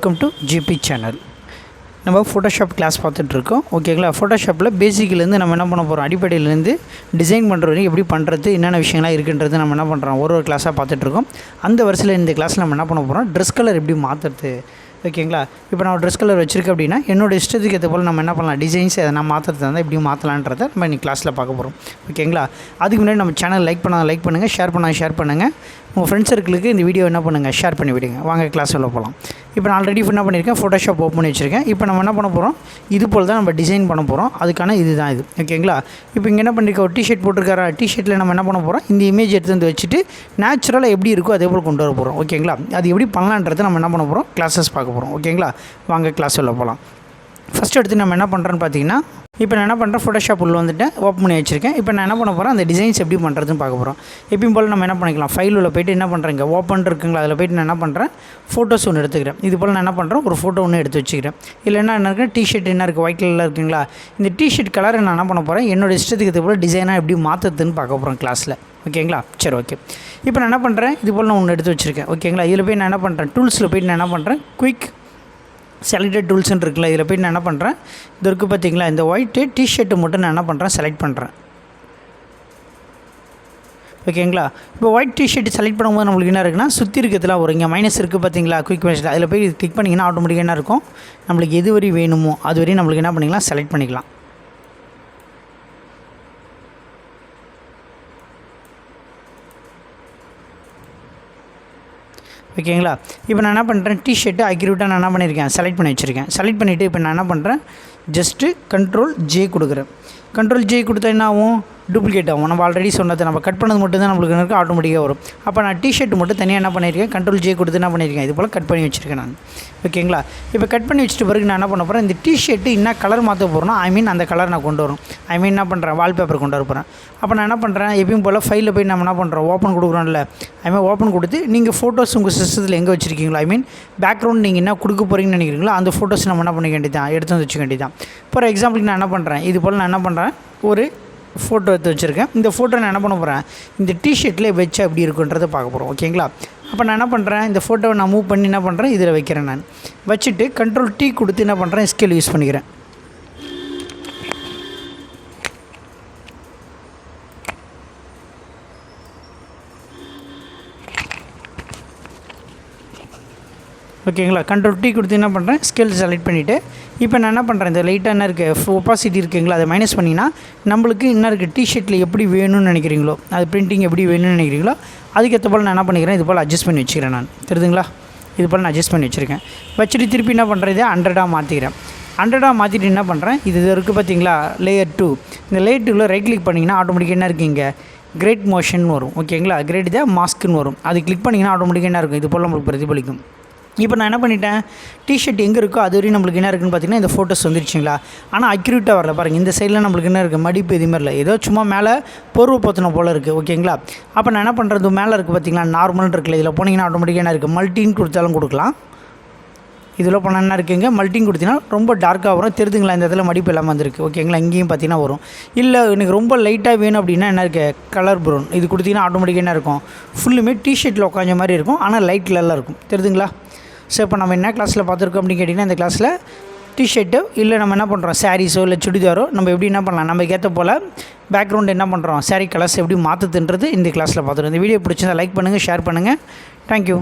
Welcome to GB channel. நம்ம Photoshop class பார்த்துட்ருக்கோம். ஓகேங்களா? ஃபோட்டோஷாப்பில் பேசிக்லேருந்து நம்ம என்ன பண்ண போகிறோம், அடிப்படையிலேருந்து டிசைன் பண்ணுற வரைக்கும் எப்படி பண்ணுறது, என்னென்ன விஷயங்கள்லாம் இருக்குன்றது நம்ம என்ன பண்ணுறோம் ஒரு கிளாஸாக பார்த்துட்ருக்கோம். அந்த வரிசையில் இந்த கிளாஸில் நம்ம என்ன பண்ண போகிறோம், ட்ரெஸ் கலர் எப்படி மாற்றுறது. ஓகேங்களா? இப்போ நான் ட்ரெஸ் கலர் வச்சுருக்கேன் அப்படின்னா என்னோடய இஷ்டத்துக்கு ஏற்ற போல் நம்ம என்ன பண்ணலாம், டிசைன்ஸ் எதை நான் மாற்றுறது இருந்தால் எப்படி மாற்றலான்றதை நம்ம இன்றைக்கி கிளாஸில் பார்க்க போகிறோம். ஓகேங்களா? அதுக்கு முன்னாடி நம்ம சேனல் லைக் பண்ணுங்கள், ஷேர் பண்ணுங்கள். உங்கள் ஃப்ரெண்ட்ஸ் சர்க்கிளுக்கு இந்த வீடியோ என்ன பண்ணுங்கள், ஷேர் பண்ணி விடுங்க. வாங்க கிளாஸ் உள்ள போகலாம். இப்போ நான் ஆல்ரெடி என்ன பண்ணியிருக்கேன், ஃபோட்டோஷாப் ஓப்பன் பண்ணி வச்சுருக்கேன். இப்போ நம்ம என்ன பண்ண போகிறோம், இது போல் தான் நம்ம டிசைன் பண்ண போகிறோம். அதுக்கான இது தான் இது. ஓகேங்களா? இப்போ இங்கே என்ன பண்ணியிருக்கோம், ஒரு டிஷர்ட் போட்டிருக்காரா, டிஷர்ட்டில் நம்ம என்ன பண்ண போகிறோம், இந்த இமேஜ் எடுத்து வந்து வச்சுட்டு நேச்சுரலாக எப்படி இருக்கோ அதே போல் கொண்டு வர போகிறோம். ஓகேங்களா? அது எப்படி பண்ணலான்றதை நம்ம என்ன பண்ண போகிறோம், கிளாஸஸ் பார்க்க போகிறோம். ஓகேங்களா? வாங்க கிளாஸ் உள்ள போகலாம். ஃபஸ்ட்டு எடுத்து நம்ம என்ன பண்ணுறோன்னு பார்த்தீங்கன்னா, இப்போ நான் என்ன பண்ணுறேன், ஃபோட்டோஷாப் உள்ள வந்துட்டு ஓப்பன் பண்ணி வச்சுருக்கேன். இப்போ நான் என்ன பண்ண போகிறேன், அந்த டிசைன்ஸ் எப்படி பண்ணுறதுன்னு பார்க்க போகிறோம். எப்பயும் போல் நம்ம என்ன பண்ணிக்கலாம், ஃபைல் உள்ள போய்ட்டு என்ன பண்ணுறேங்க, ஓப்பன் இருக்குங்களா, அதில் போய்ட்டு நான் என்ன பண்ணுறேன், ஃபோட்டோஸ் ஒன்று எடுத்துக்கிறேன். இது போல் நான் என்ன பண்ணுறேன், ஒரு ஃபோட்டோ ஒன்று எடுத்து வச்சுக்கிறேன். இல்லைன்னா என்ன இருக்குது, டிஷர்ட் என்ன இருக்குது, ஒயிட் கலரில் இருக்குங்களா, இந்த டிஷர்ட் கலரை நான் என்ன பண்ண போகிறேன், என்னோடய இஷ்டத்துக்கு இது போல் டிசைனாக எப்படி மாற்றுறதுன்னு பார்க்க போகிறோம் கிளாஸில். ஓகேங்களா? சரி, ஓகே. இப்போ நான் என்ன பண்ணுறேன், இது போல் நான் ஒன்று எடுத்து வச்சுருக்கேன். ஓகேங்களா? இதில் போய் நான் என்ன பண்ணுறேன், டூல்ஸில் போய்ட்டு நான் என்ன பண்ணுறேன், குயிக் செலக்டட் டூல்ஸ்ன்னு இருக்குல்ல, இதில் போய்ட்டு நான் என்ன பண்ணுறேன், இது இருக்குது பார்த்தீங்களா, இந்த ஒயிட்டு டிஷர்ட்டு மட்டும் நான் என்ன பண்ணுறேன், செலக்ட் பண்ணுறேன். ஓகேங்களா? இப்போ ஒயிட் டிஷர்ட் செலக்ட் பண்ணும்போது நம்மளுக்கு என்ன இருக்குன்னா, சுற்றி இருக்கிறதுலாம் வரும். இங்கே மைனஸ் இருக்குது பார்த்தீங்களா, குயிக் மைனஸ், அதில் போய் கிளிக் பண்ணிங்கன்னா ஆட்டோமேட்டிக்காக என்ன இருக்கும், நம்மளுக்கு எது வரை வேணுமோ அது வரையும் நம்மளுக்கு என்ன பண்ணிக்கலாம், செலக்ட் பண்ணிக்கலாம். ஓகேங்களா? இப்போ நான் என்ன பண்ணுறேன், டிஷர்ட்டு அக்யூரேட்டாக நான் என்ன பண்ணியிருக்கேன், செலக்ட் பண்ணி வச்சுருக்கேன். செலக்ட் பண்ணிவிட்டு இப்போ நான் என்ன பண்ணுறேன், ஜஸ்ட்டு Ctrl+J கொடுக்குறேன். Ctrl+J கொடுத்தா என்ன ஆகும், டூப்ளிகேட் ஆகும். நம்ம ஆல்ரெடி சொன்னது, நம்ம கட் பண்ணது மட்டும் தான் நம்மளுக்கு இருக்குது, ஆட்டோமேட்டிக்காக வரும். அப்போ நான் டிஷர்ட் மட்டும் தனியாக என்ன பண்ணியிருக்கேன், Ctrl+J கொடுத்து என்ன பண்ணியிருக்கேன், இது போல் கட் பண்ணி வச்சுருக்கேன் நான். ஓகேங்களா? இப்போ கட் பண்ணி வச்சுட்டு பிறகு நான் என்ன பண்ண போகிறேன், இந்த டிஷர்ட்டு என்ன கலர் மாற்ற போகிறேன்னா, அந்த கலர் நான் கொண்டு வரும். என்ன பண்ணுறேன், வால்பேப்பர் கொண்டு வர போகிறேன். அப்போ நான் என்ன பண்ணுறேன், எப்பயும் போல் ஃபைலில் போய் நம்ம என்ன பண்ணுறோம், ஓப்பன் கொடுக்குறோம்ல, ஓப்பன் கொடுத்து நீங்கள் ஃபோட்டோஸ் உங்கள் சிஸ்டத்தில் எங்கே வச்சுருக்கீங்களோ, பேக்ரவுண்ட் நீங்கள் என்ன கொடுக்க போகிறீங்கன்னு நினைக்கிறீங்களோ அந்த ஃபோட்டோஸ் நம்ம என்ன பண்ணிக்க வேண்டியதான், எடுத்து வந்து வச்சுக்க வேண்டியதான். ஃபார் எக்ஸாம்பிளுக்கு நான் என்ன பண்ணுறேன், இது போல் நான் என்ன பண்ணுறேன், ஒரு ஃபோட்டோ எடுத்து வச்சுருக்கேன். இந்த ஃபோட்டோ நான் என்ன பண்ண போகிறேன், இந்த டிஷர்ட்டில் வச்சு எப்படி இருக்குன்றதை பார்க்க போகிறோம். ஓகேங்களா? அப்போ நான் என்ன பண்ணுறேன், இந்த ஃபோட்டோவை நான் மூவ் பண்ணி என்ன பண்ணுறேன், இதில் வைக்கிறேன். நான் வச்சுட்டு Ctrl+T கொடுத்து என்ன பண்ணுறேன், ஸ்கேல் யூஸ் பண்ணிக்கிறேன். ஓகேங்களா? Ctrl+T கொடுத்து என்ன பண்ணுறேன், ஸ்கேல் செலக்ட் பண்ணிவிட்டு இப்போ நான் என்ன பண்ணுறேன், இந்த லைட்டாக என்ன இருக்குது, ஒப்பாசிட்டி இருக்குங்களா, அதை மைனஸ் பண்ணிங்கன்னா நம்மளுக்கு என்ன இருக்குது, டிஷர்ட்டில் எப்படி வேணும்னு நினைக்கிறீங்களோ, அது பிரிண்டிங் எப்படி வேணும்னு நினைக்கிறீங்களோ அதுக்கேற்ற போல் நான் என்ன பண்ணிக்கிறேன், இது போல் அட்ஜஸ்ட் பண்ணி வச்சுக்கிறேன். நான் தெரியுதுங்களா, இது போல் நான் அட்ஜஸ்ட் பண்ணி வச்சுருக்கேன். வச்சுட்டு திருப்பி என்ன பண்ணுறேன், இதை 100ஆக மாற்றிக்கிறேன். 100ஆக மாற்றிட்டு என்ன பண்ணுறேன், இது இருக்குது பார்த்தீங்களா, லேயர் 2. இந்த லேயர் 2வில் ரைட் கிளிக் பண்ணிங்கன்னா ஆட்டோமேட்டிக்காக என்ன இருக்குது, இங்கே கிரேட் மோஷன் வரும். ஓகேங்களா? கிரேட் தான் மாஸ்க்குன்னு வரும். அது கிளிக் பண்ணிங்கன்னா ஆட்டோமேட்டிக்காக என்ன இருக்கும், இது போல் நம்மளுக்கு பிரதிபலிக்கும். இப்போ நான் என்ன பண்ணிட்டேன், டிஷர்ட் எங்கே இருக்கோ அது வரையும் நம்மளுக்கு என்ன இருக்குன்னு பார்த்தீங்கன்னா இந்த ஃபோட்டோஸ் வந்துருச்சுங்களா. ஆனால் அக்யூரேட்டாக வரல பாருங்கள். இந்த சைடில் நம்மளுக்கு என்ன இருக்குது, மடிப்பு எதுவுமே இல்லை, ஏதோ சும்மா மேலே பொருள் போத்தின போல் இருக்குது. ஓகேங்களா? அப்போ நான் என்ன பண்ணுறது, மேலே இருக்குது பார்த்தீங்களா, நார்மல் இருக்குல்ல, இதில் போனீங்கன்னா ஆட்டோமேட்டிக்காக என்ன இருக்குது, மல்டின்னு கொடுத்தாலும் கொடுக்கலாம். இதில் போனால் என்ன இருக்குங்க, மல்டின்னு கொடுத்தீங்கன்னா ரொம்ப டார்க்காக வரும். தெரிஞ்சுங்களா, இந்த இதில் மடிப்பு எல்லாம் வந்துருக்கு. ஓகேங்களா? இங்கேயும் பார்த்தீங்கன்னா வரும். இல்லை எனக்கு ரொம்ப லைட்டாக வேணும் அப்படின்னா என்ன இருக்குது, கலர் ப்ரௌன், இது கொடுத்தீங்கன்னா ஆட்டோமேட்டிக்காக என்ன இருக்கும், ஃபுல்லுமே டிஷர்ட்டில் உட்காஞ்ச மாதிரி இருக்கும், ஆனால் லைட் கலரில் இருக்கும். தெரிஞ்சுங்களா? ஸோ இப்போ நம்ம என்ன கிளாஸில் பார்த்துருக்கோம் அப்படின்னு கேட்டிங்கன்னா, இந்த கிளாஸில் டிஷர்ட்டோ இல்லை நம்ம என்ன பண்ணுறோம், சாரீஸோ இல்லை சுடிதாரோ நம்ம எப்படி என்ன பண்ணலாம், நம்ம ஏற்ற போல் பேக்ரவுண்ட் என்ன பண்ணுறோம், சாரீ கலர்ஸ் எப்படி மாற்றுதுன்றது இந்த கிளாஸில் பார்த்துருக்கோம். இந்த வீடியோ பிடிச்சிருந்தா லைக் பண்ணுங்கள், ஷேர் பண்ணுங்கள். தேங்க்யூ.